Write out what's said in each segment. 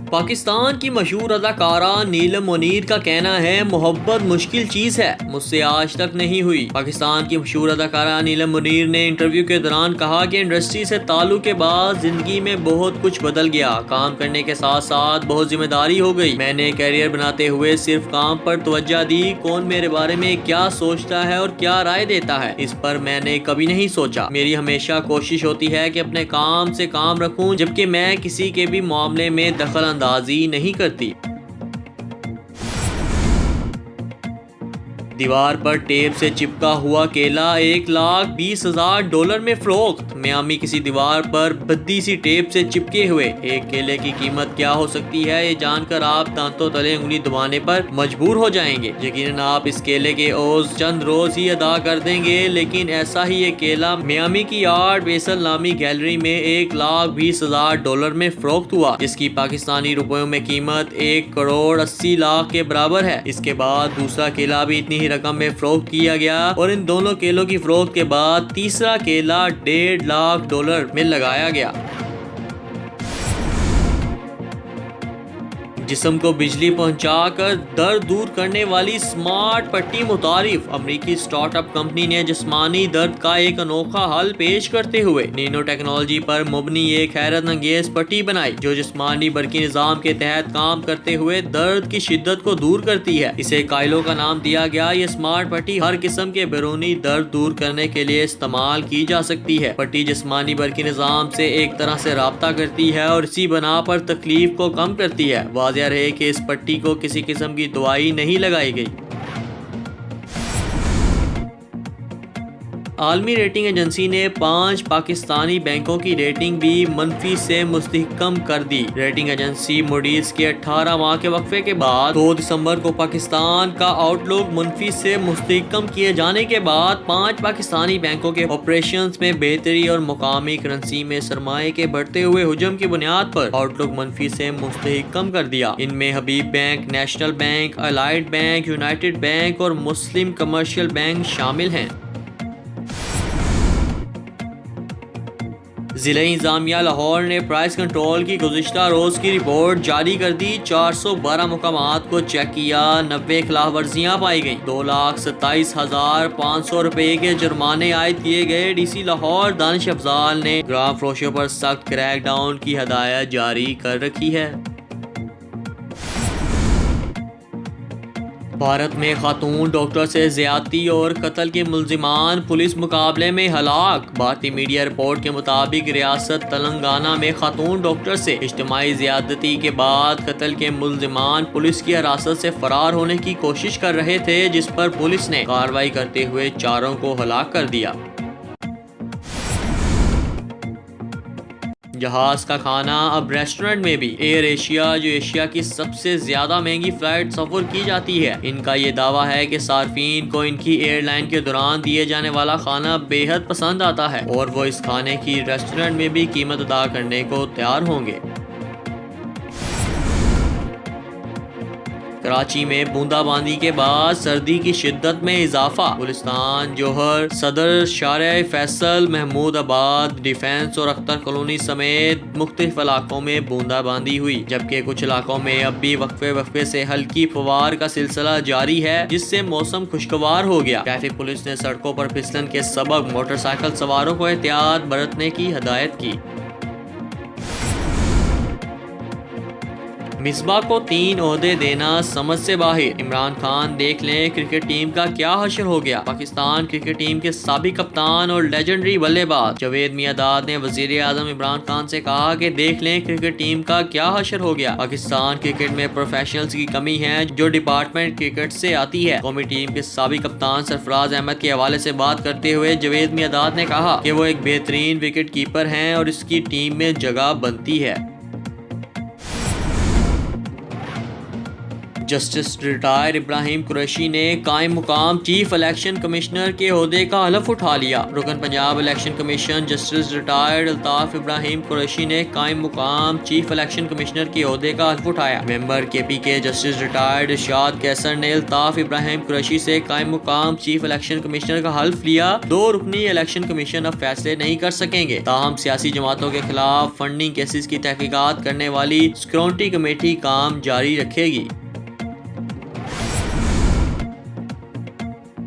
پاکستان کی مشہور اداکارہ نیلم منیر کا کہنا ہے محبت مشکل چیز ہے، مجھ سے آج تک نہیں ہوئی۔ پاکستان کی مشہور اداکارہ نیلم منیر نے انٹرویو کے دوران کہا کہ انڈسٹری سے تعلق کے بعد زندگی میں بہت کچھ بدل گیا، کام کرنے کے ساتھ ساتھ بہت ذمہ داری ہو گئی۔ میں نے کیریئر بناتے ہوئے صرف کام پر توجہ دی، کون میرے بارے میں کیا سوچتا ہے اور کیا رائے دیتا ہے اس پر میں نے کبھی نہیں سوچا۔ میری ہمیشہ کوشش ہوتی ہے کہ اپنے کام سے کام رکھوں، جبکہ میں کسی کے بھی معاملے میں دخل اندازی نہیں کرتی۔ دیوار پر ٹیپ سے چپکا ہوا کیلا $1,20,000 میں فروخت۔ میامی کسی دیوار پر بھدی سی ٹیپ سے چپکے ہوئے ایک کیلے کی قیمت کیا ہو سکتی ہے، یہ جان کر آپ دانتوں تلے انگلی دبانے پر مجبور ہو جائیں گے۔ یقیناً آپ اس کیلے کے عوض چند روز ہی ادا کر دیں گے، لیکن ایسا ہی ایک کیلا میامی کی آرٹ بیسل نامی گیلری میں $1,20,000 میں فروخت ہوا، جس کی پاکستانی روپیوں میں قیمت 1,80,00,000 کے برابر ہے۔ اس کے بعد دوسرا کیلا بھی اتنی ہی رقم میں فروخت کیا گیا اور ان دونوں کیلوں کی فروخت کے بعد تیسرا کیلا $1,50,000 میں لگایا گیا۔ جسم کو بجلی پہنچا کر درد دور کرنے والی سمارٹ پٹی متعارف۔ امریکی سٹارٹ اپ کمپنی نے جسمانی درد کا ایک انوکھا حل پیش کرتے ہوئے نینو ٹیکنالوجی پر مبنی ایک حیرت انگیز پٹی بنائی، جو جسمانی برقی نظام کے تحت کام کرتے ہوئے درد کی شدت کو دور کرتی ہے۔ اسے کائلو کا نام دیا گیا۔ یہ سمارٹ پٹی ہر قسم کے بیرونی درد دور کرنے کے لیے استعمال کی جا سکتی ہے۔ پٹی جسمانی برقی نظام سے ایک طرح سے رابطہ کرتی ہے اور اسی بنا پر تکلیف کو کم کرتی ہے۔ واضح رہے کہ اس پٹی کو کسی قسم کی دوائی نہیں لگائی گئی۔ عالمی ریٹنگ ایجنسی نے 5 پاکستانی بینکوں کی ریٹنگ بھی منفی سے مستحکم کر دی۔ ریٹنگ ایجنسی موڈیز کے 18 ماہ کے وقفے کے بعد 2 دسمبر کو پاکستان کا آؤٹ لک منفی سے مستحکم کیے جانے کے بعد 5 پاکستانی بینکوں کے آپریشنز میں بہتری اور مقامی کرنسی میں سرمایے کے بڑھتے ہوئے حجم کی بنیاد پر آؤٹ لک منفی سے مستحکم کر دیا۔ ان میں Habib bank, national bank, allied bank, united bank اور مسلم کمرشل بینک شامل ہیں۔ ضلع انتظامیہ لاہور نے پرائس کنٹرول کی گزشتہ روز کی رپورٹ جاری کر دی۔ 412 مقامات کو چیک کیا، 90 خلاف ورزیاں پائی گئیں، 2,27,500 روپے کے جرمانے عائد کیے گئے۔ ڈی سی لاہور دانش افضال نے گرام فروشوں پر سخت کریک ڈاؤن کی ہدایت جاری کر رکھی ہے۔ بھارت میں خاتون ڈاکٹر سے زیادتی اور قتل کے ملزمان پولیس مقابلے میں ہلاک۔ بھارتی میڈیا رپورٹ کے مطابق ریاست تلنگانہ میں خاتون ڈاکٹر سے اجتماعی زیادتی کے بعد قتل کے ملزمان پولیس کی حراست سے فرار ہونے کی کوشش کر رہے تھے، جس پر پولیس نے کارروائی کرتے ہوئے 4 کو ہلاک کر دیا۔ جہاز کا کھانا اب ریسٹورنٹ میں بھی۔ ایئر ایشیا، جو ایشیا کی سب سے زیادہ مہنگی فلائٹ سفر کی جاتی ہے، ان کا یہ دعویٰ ہے کہ صارفین کو ان کی ایئر لائن کے دوران دیے جانے والا کھانا بے حد پسند آتا ہے اور وہ اس کھانے کی ریسٹورنٹ میں بھی قیمت ادا کرنے کو تیار ہوں گے۔ کراچی میں بوندا باندی کے بعد سردی کی شدت میں اضافہ۔ گلستان، جوہر، صدر شارع فیصل، محمود آباد، ڈیفنس اور اختر کالونی سمیت مختلف علاقوں میں بوندا باندی ہوئی، جبکہ کچھ علاقوں میں اب بھی وقفے سے ہلکی فوار کا سلسلہ جاری ہے، جس سے موسم خوشگوار ہو گیا۔ ٹریفک پولیس نے سڑکوں پر پھسلن کے سبب موٹر سائیکل سواروں کو احتیاط برتنے کی ہدایت کی۔ مصباح کو 3 عہدے دینا سمجھ سے باہر۔ عمران خان دیکھ لیں کرکٹ ٹیم کا کیا حشر ہو گیا۔ پاکستان کرکٹ ٹیم کے سابق کپتان اور لیجنڈری بلے باز جاوید میانداد نے وزیر اعظم عمران خان سے کہا کہ دیکھ لیں کرکٹ ٹیم کا کیا حشر ہو گیا۔ پاکستان کرکٹ میں پروفیشنلز کی کمی ہے جو ڈپارٹمنٹ کرکٹ سے آتی ہے۔ قومی ٹیم کے سابق کپتان سرفراز احمد کے حوالے سے بات کرتے ہوئے جاوید میانداد نے کہا کہ وہ ایک بہترین وکٹ کیپر ہیں اور اس کی ٹیم میں جگہ بنتی ہے۔ جسٹس ریٹائر ابراہیم قریشی نے قائم مقام چیف الیکشن کمشنر کے عہدے کا حلف اٹھا لیا۔ رکن Punjab election commission justice retired Altaf Ibrahim Qureshi نے قائم مقام چیف الیکشن کمشنر کے عہدے کا حلف اٹھایا۔ ممبر کے پی کے جسٹس ریٹائرڈ ارشاد کیسر نے الطاف ابراہیم قریشی سے قائم مقام چیف الیکشن کمشنر کا حلف لیا۔ 2 رکنی الیکشن کمیشن اب فیصلے نہیں کر سکیں گے، تاہم سیاسی جماعتوں کے خلاف فنڈنگ کیسز کی تحقیقات کرنے والی سیکورٹی کمیٹی کام جاری رکھے گی۔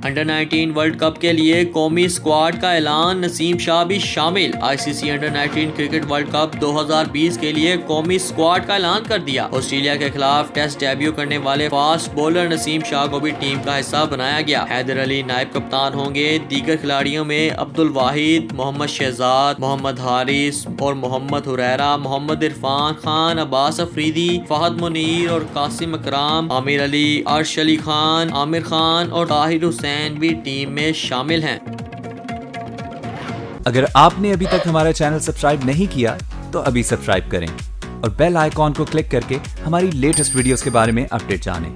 انڈر 19 ورلڈ کپ کے لیے قومی اسکواڈ کا اعلان، نسیم شاہ بھی شامل۔ آئی سی سی انڈر 19 کرکٹ ورلڈ کپ 2020 کے لیے قومی اسکواڈ کا اعلان کر دیا۔ آسٹریلیا کے خلاف ٹیسٹ ڈیبیو کرنے والے فاسٹ بولر نسیم شاہ کو بھی ٹیم کا حصہ بنایا گیا۔ حیدر علی نائب کپتان ہوں گے۔ دیگر کھلاڑیوں میں عبدالواحد، محمد شہزاد، محمد حارث اور محمد حریرہ، محمد عرفان خان، عباس افریدی، فہد منیر اور قاسم اکرام، عامر علی، عرش علی خان، عامر خان اور طاہر حسین بھی ٹیم میں شامل ہیں۔ اگر آپ نے ابھی تک ہمارا چینل سبسکرائب نہیں کیا تو ابھی سبسکرائب کریں اور بیل آئیکن کو کلک کر کے ہماری لیٹسٹ ویڈیوز کے بارے میں اپڈیٹ جانیں۔